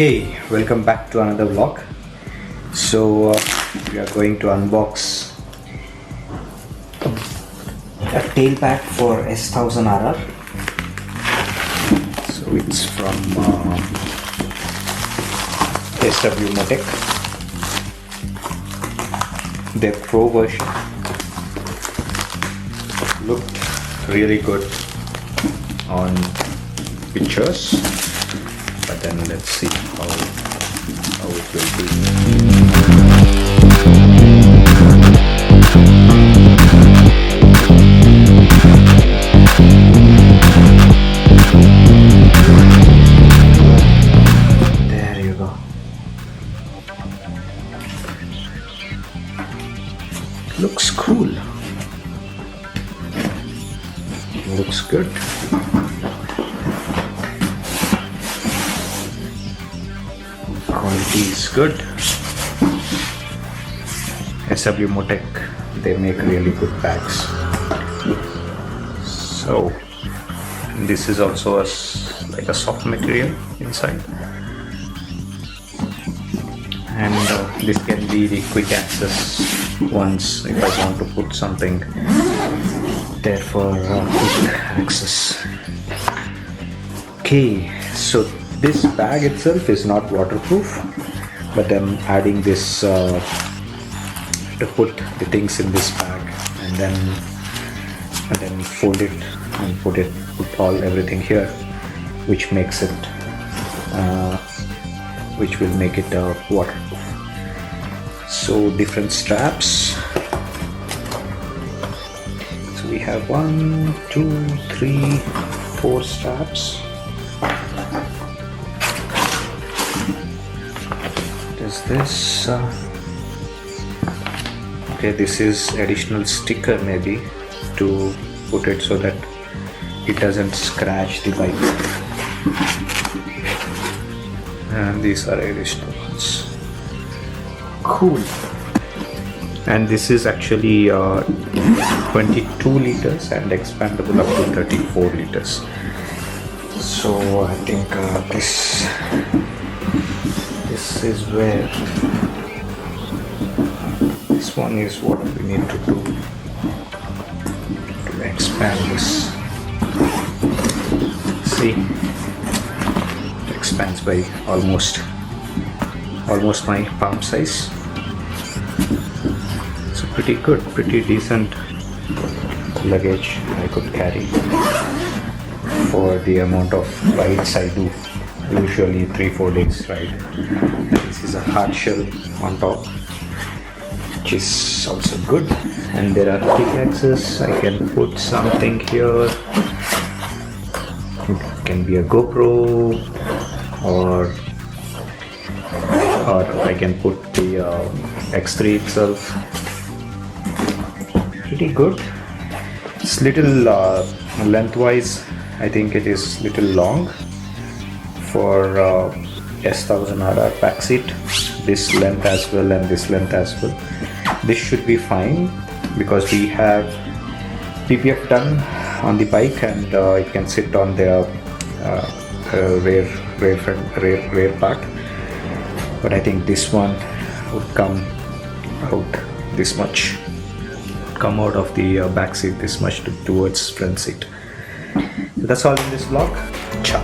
Okay, welcome back to another vlog. So we are going to unbox a tail pack for S1000RR. So it's from SW-Motech, their Pro version. Looked really good on pictures, but then let's see how it will be. There you go. Looks cool. Looks good. Quality is good. SW-Motech, they make really good bags. So this is also like a soft material inside, and this can be the quick access ones if I want to put something there for quick access. Okay, so this bag itself is not waterproof, but I'm adding this to put the things in this bag and then fold it and put everything here, which makes it which will make it waterproof. So different straps. So we have 1, 2, 3, 4 straps. This okay, this is additional sticker maybe to put it so that it doesn't scratch the bike, and these are additional ones. Cool. And this is actually 22 liters and expandable up to 34 liters. So I think this is where this one is what we need to do to expand this. See, it expands by almost my palm size. So pretty good, pretty decent luggage I could carry for the amount of rides I do. Usually 3-4 days ride. This is a hard shell on top, which is also good, and there are quick access. I can put something here. It can be a GoPro, or I can put the X3 itself. Pretty good. It's little lengthwise, I think it is little long for S1000RR back seat. This length as well and this length as well. This should be fine because we have PPF done on the bike, and it can sit on the rear part. But I think this one would come out this much. Come out of the back seat this much towards front seat. So that's all in this vlog. Ciao.